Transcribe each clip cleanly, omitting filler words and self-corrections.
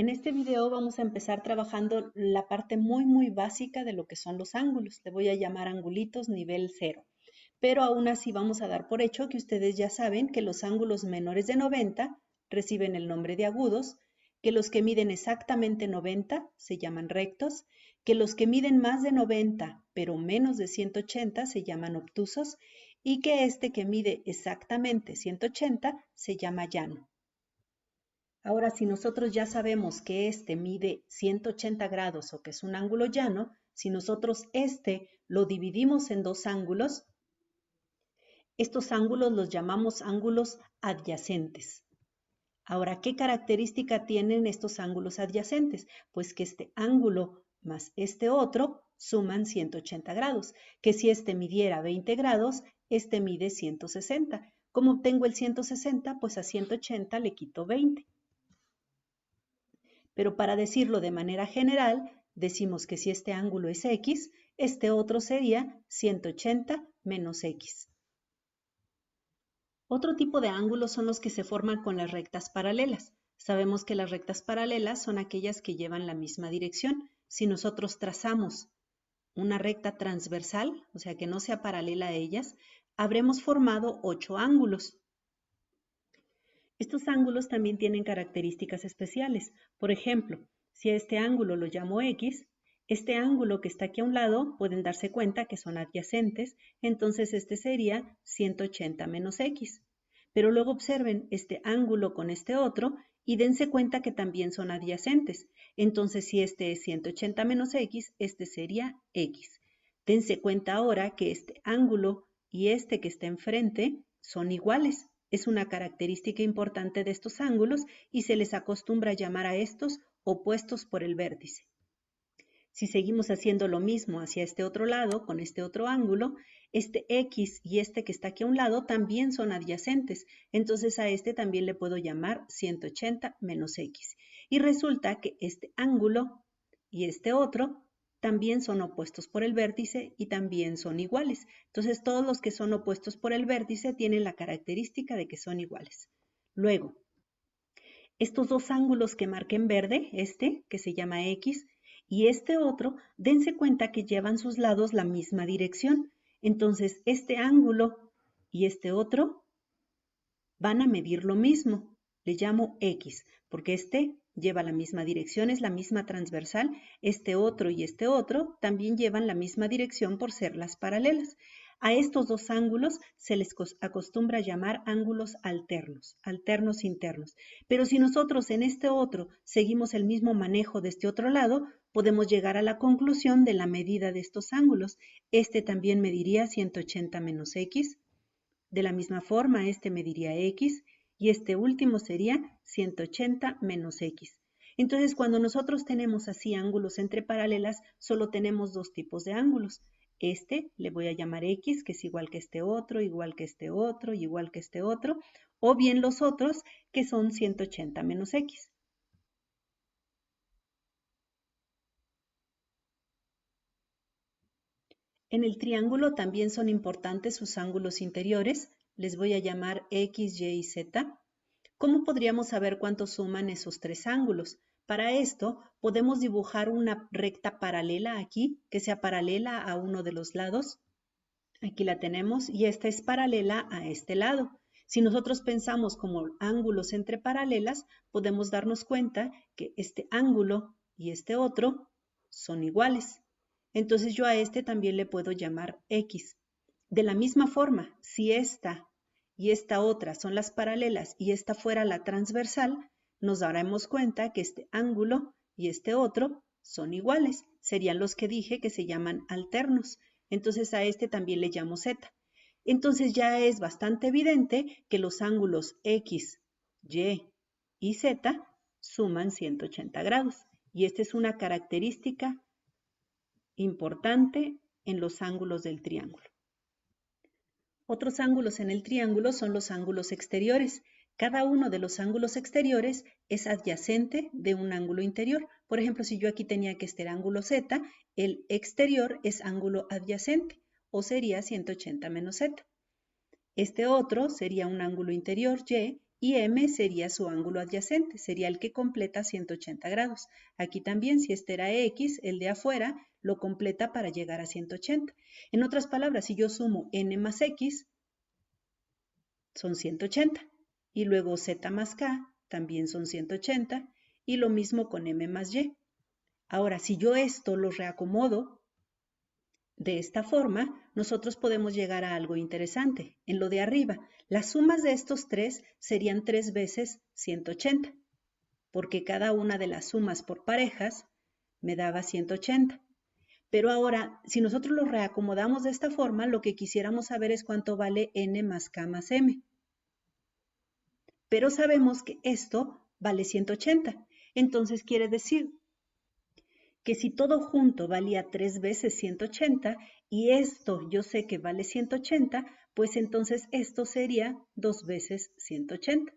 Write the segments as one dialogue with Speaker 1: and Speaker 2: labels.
Speaker 1: En este video vamos a empezar trabajando la parte muy básica de lo que son los ángulos. Le voy a llamar angulitos nivel 0. Pero aún así vamos a dar por hecho que ustedes ya saben que los ángulos menores de 90 reciben el nombre de agudos, que los que miden exactamente 90 se llaman rectos, que los que miden más de 90 pero menos de 180 se llaman obtusos y que este que mide exactamente 180 se llama llano. Ahora, si nosotros ya sabemos que este mide 180 grados o que es un ángulo llano, si nosotros este lo dividimos en dos ángulos, estos ángulos los llamamos ángulos adyacentes. Ahora, ¿qué característica tienen estos ángulos adyacentes? Pues que este ángulo más este otro suman 180 grados, que si este midiera 20 grados, este mide 160. ¿Cómo obtengo el 160? Pues a 180 le quito 20. Pero para decirlo de manera general, decimos que si este ángulo es X, este otro sería 180 menos X. Otro tipo de ángulos son los que se forman con las rectas paralelas. Sabemos que las rectas paralelas son aquellas que llevan la misma dirección. Si nosotros trazamos una recta transversal, o sea que no sea paralela a ellas, habremos formado 8 ángulos. Estos ángulos también tienen características especiales. Por ejemplo, si a este ángulo lo llamo X, este ángulo que está aquí a un lado pueden darse cuenta que son adyacentes, entonces este sería 180 menos X. Pero luego observen este ángulo con este otro y dense cuenta que también son adyacentes. Entonces si este es 180 menos X, este sería X. Dense cuenta ahora que este ángulo y este que está enfrente son iguales. Es una característica importante de estos ángulos y se les acostumbra llamar a estos opuestos por el vértice. Si seguimos haciendo lo mismo hacia este otro lado, con este otro ángulo, este X y este que está aquí a un lado también son adyacentes. Entonces a este también le puedo llamar 180 menos X. Y resulta que este ángulo y este otro también son opuestos por el vértice y también son iguales. Entonces todos los que son opuestos por el vértice tienen la característica de que son iguales. Luego, estos dos ángulos que marqué en verde, este que se llama X y este otro, dense cuenta que llevan sus lados la misma dirección. Entonces este ángulo y este otro van a medir lo mismo. Le llamo X porque este lleva la misma dirección, es la misma transversal. Este otro y este otro también llevan la misma dirección por ser las paralelas. A estos dos ángulos se les acostumbra llamar ángulos alternos, alternos internos. Pero si nosotros en este otro seguimos el mismo manejo de este otro lado, podemos llegar a la conclusión de la medida de estos ángulos. Este también mediría 180 menos X. De la misma forma, este mediría X y este último sería 180 menos X. Entonces, cuando nosotros tenemos así ángulos entre paralelas, solo tenemos dos tipos de ángulos. Este le voy a llamar X, que es igual que este otro, igual que este otro, igual que este otro, o bien los otros, que son 180 menos X. En el triángulo también son importantes sus ángulos interiores, les voy a llamar X, Y y Z. ¿Cómo podríamos saber cuánto suman esos tres ángulos? Para esto podemos dibujar una recta paralela aquí, que sea paralela a uno de los lados. Aquí la tenemos y esta es paralela a este lado. Si nosotros pensamos como ángulos entre paralelas, podemos darnos cuenta que este ángulo y este otro son iguales. Entonces yo a este también le puedo llamar X. De la misma forma, si esta y esta otra son las paralelas y esta fuera la transversal, nos daremos cuenta que este ángulo y este otro son iguales. Serían los que dije que se llaman alternos. Entonces a este también le llamo Z. Entonces ya es bastante evidente que los ángulos X, Y y Z suman 180 grados. Y esta es una característica importante en los ángulos del triángulo. Otros ángulos en el triángulo son los ángulos exteriores. Cada uno de los ángulos exteriores es adyacente de un ángulo interior. Por ejemplo, si yo aquí tenía que este ángulo Z, el exterior es ángulo adyacente, o sería 180 menos Z. Este otro sería un ángulo interior Y, y M sería su ángulo adyacente, sería el que completa 180 grados. Aquí también, si este era X, el de afuera lo completa para llegar a 180. En otras palabras, si yo sumo N más X, son 180. Y luego Z más K también son 180. Y lo mismo con M más Y. Ahora, si yo esto lo reacomodo de esta forma, nosotros podemos llegar a algo interesante. En lo de arriba, las sumas de estos tres serían 3 veces 180, porque cada una de las sumas por parejas me daba 180. Pero ahora, si nosotros lo reacomodamos de esta forma, lo que quisiéramos saber es cuánto vale N más K más M. Pero sabemos que esto vale 180. Entonces quiere decir que si todo junto valía 3 veces 180 y esto yo sé que vale 180, pues entonces esto sería 2 veces 180.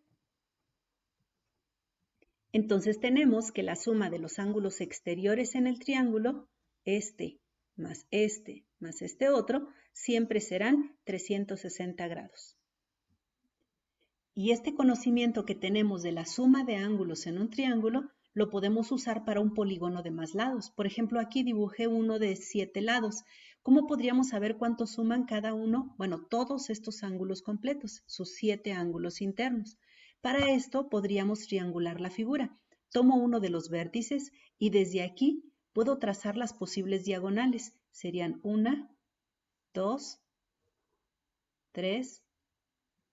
Speaker 1: Entonces tenemos que la suma de los ángulos exteriores en el triángulo, este más este otro, siempre serán 360 grados. Y este conocimiento que tenemos de la suma de ángulos en un triángulo lo podemos usar para un polígono de más lados. Por ejemplo, aquí dibujé uno de 7 lados. ¿Cómo podríamos saber cuánto suman cada uno? Bueno, todos estos ángulos completos, sus 7 ángulos internos. Para esto podríamos triangular la figura. Tomo uno de los vértices y desde aquí puedo trazar las posibles diagonales. Serían 1, 2, 3,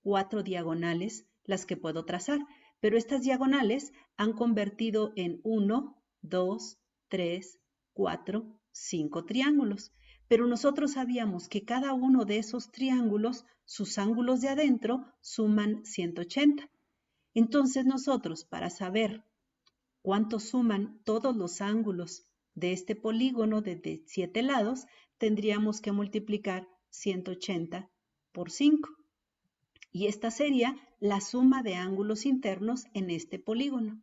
Speaker 1: 4 diagonales las que puedo trazar, pero estas diagonales han convertido en 1, 2, 3, 4, 5 triángulos. Pero nosotros sabíamos que cada uno de esos triángulos, sus ángulos de adentro, suman 180. Entonces nosotros, para saber cuánto suman todos los ángulos de este polígono de 7 lados, tendríamos que multiplicar 180 por 5. Y esta sería la suma de ángulos internos en este polígono,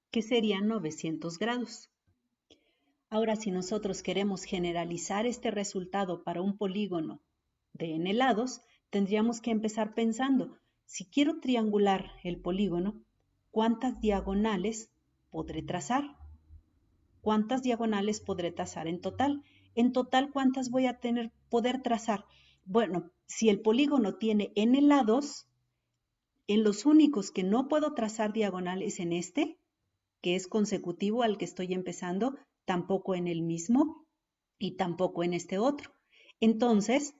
Speaker 1: que serían 900 grados. Ahora, si nosotros queremos generalizar este resultado para un polígono de n lados, tendríamos que empezar pensando, si quiero triangular el polígono, ¿cuántas diagonales podré trazar? ¿Cuántas diagonales podré trazar en total? En total, ¿cuántas voy a poder trazar? Bueno, si el polígono tiene n lados, en los únicos que no puedo trazar diagonales en este, que es consecutivo al que estoy empezando, tampoco en el mismo y tampoco en este otro. Entonces,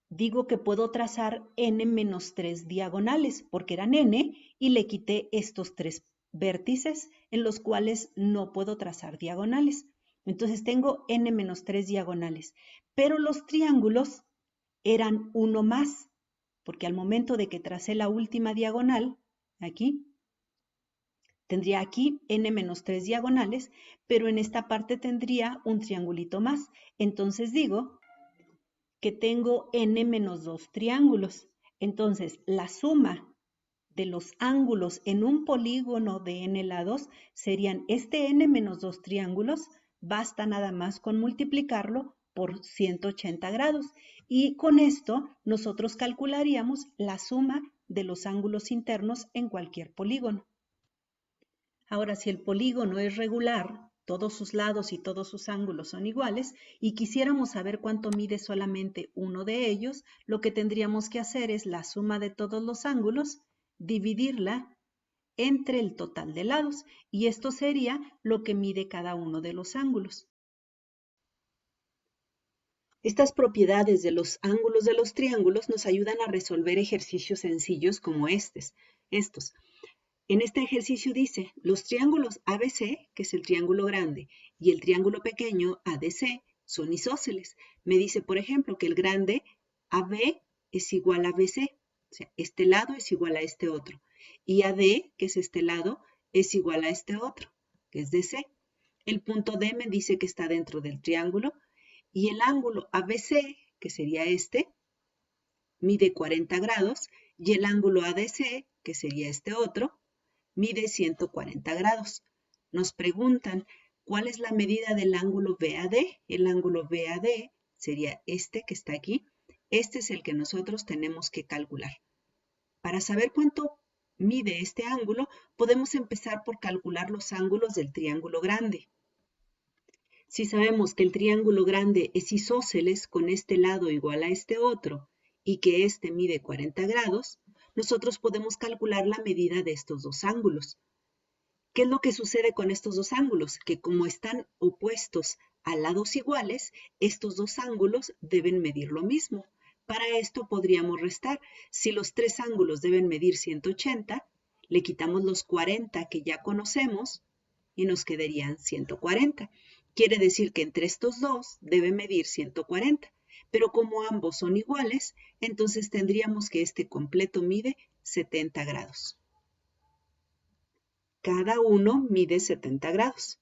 Speaker 1: digo que puedo trazar n menos 3 diagonales, porque eran n, y le quité estos 3 vértices en los cuales no puedo trazar diagonales. Entonces tengo n menos 3 diagonales, pero los triángulos eran uno más, porque al momento de que tracé la última diagonal, aquí, tendría aquí n menos 3 diagonales, pero en esta parte tendría un triangulito más. Entonces digo que tengo n menos 2 triángulos. Entonces, la suma de los ángulos en un polígono de n lados serían este n menos 2 triángulos, basta nada más con multiplicarlo por 180 grados. Y con esto nosotros calcularíamos la suma de los ángulos internos en cualquier polígono. Ahora, si el polígono es regular, todos sus lados y todos sus ángulos son iguales, y quisiéramos saber cuánto mide solamente uno de ellos, lo que tendríamos que hacer es la suma de todos los ángulos, dividirla entre el total de lados, y esto sería lo que mide cada uno de los ángulos. Estas propiedades de los ángulos de los triángulos nos ayudan a resolver ejercicios sencillos como estos. En este ejercicio dice, los triángulos ABC, que es el triángulo grande, y el triángulo pequeño ADC son isósceles. Me dice, por ejemplo, que el grande AB es igual a BC, o sea, este lado es igual a este otro. Y AD, que es este lado, es igual a este otro, que es DC. El punto D me dice que está dentro del triángulo, y el ángulo ABC, que sería este, mide 40 grados, y el ángulo ADC, que sería este otro, mide 140 grados. Nos preguntan, ¿cuál es la medida del ángulo BAD? El ángulo BAD sería este que está aquí. Este es el que nosotros tenemos que calcular. Para saber cuánto mide este ángulo, podemos empezar por calcular los ángulos del triángulo grande. Si sabemos que el triángulo grande es isósceles con este lado igual a este otro y que este mide 40 grados, nosotros podemos calcular la medida de estos dos ángulos. ¿Qué es lo que sucede con estos dos ángulos? Que como están opuestos a lados iguales, estos dos ángulos deben medir lo mismo. Para esto podríamos restar. Si los tres ángulos deben medir 180, le quitamos los 40 que ya conocemos y nos quedarían 140. Quiere decir que entre estos dos debe medir 140. Pero como ambos son iguales, entonces tendríamos que este completo mide 70 grados. Cada uno mide 70 grados.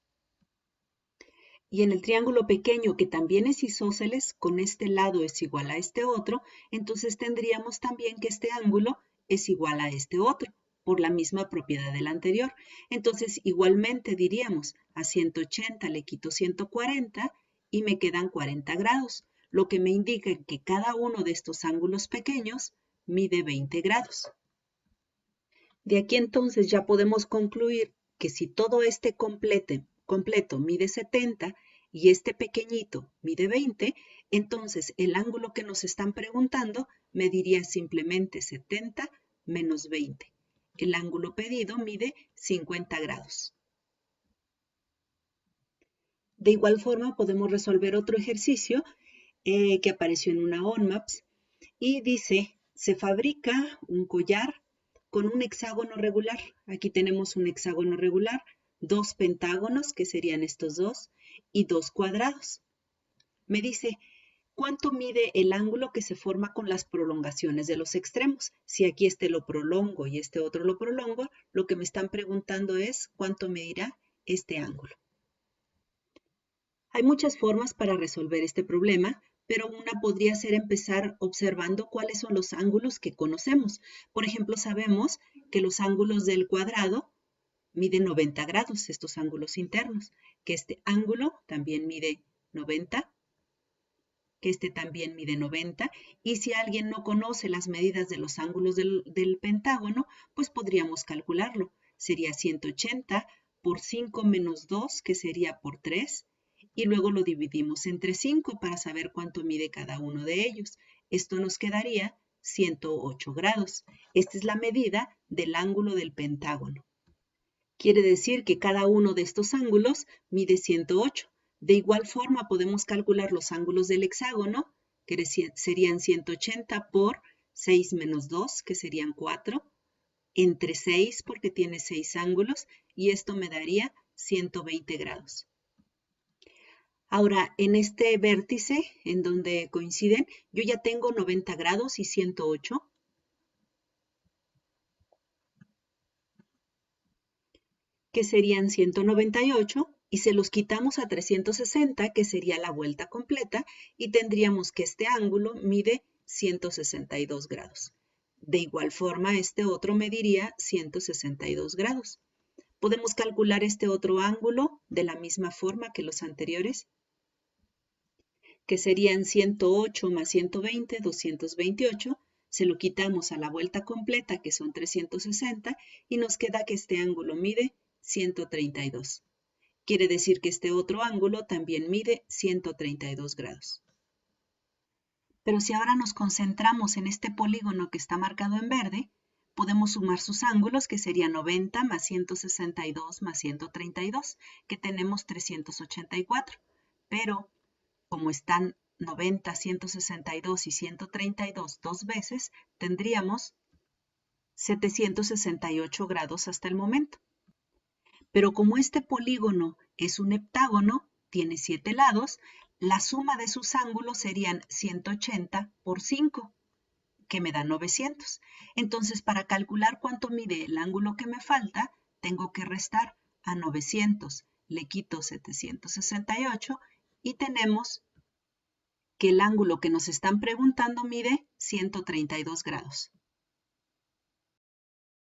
Speaker 1: Y en el triángulo pequeño, que también es isósceles, con este lado es igual a este otro, entonces tendríamos también que este ángulo es igual a este otro, por la misma propiedad del anterior. Entonces, igualmente diríamos, a 180 le quito 140 y me quedan 40 grados, lo que me indica que cada uno de estos ángulos pequeños mide 20 grados. De aquí entonces ya podemos concluir que si todo este completo mide 70 y este pequeñito mide 20, entonces el ángulo que nos están preguntando mediría simplemente 70 menos 20. El ángulo pedido mide 50 grados. De igual forma podemos resolver otro ejercicio que apareció en una OnMaps y dice, se fabrica un collar con un hexágono regular. Aquí tenemos un hexágono regular, dos pentágonos, que serían estos dos, y dos cuadrados. Me dice, ¿cuánto mide el ángulo que se forma con las prolongaciones de los extremos? Si aquí este lo prolongo y este otro lo prolongo, lo que me están preguntando es cuánto medirá este ángulo. Hay muchas formas para resolver este problema, pero una podría ser empezar observando cuáles son los ángulos que conocemos. Por ejemplo, sabemos que los ángulos del cuadrado miden 90 grados, estos ángulos internos, que este ángulo también mide 90, que este también mide 90, y si alguien no conoce las medidas de los ángulos del pentágono, pues podríamos calcularlo. Sería 180 por 5 menos 2, que sería por 3, y luego lo dividimos entre 5 para saber cuánto mide cada uno de ellos. Esto nos quedaría 108 grados. Esta es la medida del ángulo del pentágono. Quiere decir que cada uno de estos ángulos mide 108. De igual forma podemos calcular los ángulos del hexágono, que serían 180 por 6 menos 2, que serían 4, entre 6 porque tiene 6 ángulos, y esto me daría 120 grados. Ahora, en este vértice, en donde coinciden, yo ya tengo 90 grados y 108. Que serían 198, y se los quitamos a 360, que sería la vuelta completa, y tendríamos que este ángulo mide 162 grados. De igual forma, este otro mediría 162 grados. Podemos calcular este otro ángulo de la misma forma que los anteriores, que serían 108 más 120, 228. Se lo quitamos a la vuelta completa, que son 360, y nos queda que este ángulo mide 132. Quiere decir que este otro ángulo también mide 132 grados. Pero si ahora nos concentramos en este polígono que está marcado en verde, podemos sumar sus ángulos, que serían 90 más 162 más 132, que tenemos 384. Pero como están 90, 162 y 132 dos veces, tendríamos 768 grados hasta el momento. Pero como este polígono es un heptágono, tiene 7 lados, la suma de sus ángulos serían 180 por 5, que me da 900. Entonces, para calcular cuánto mide el ángulo que me falta, tengo que restar a 900, le quito 768 y tenemos que el ángulo que nos están preguntando mide 132 grados.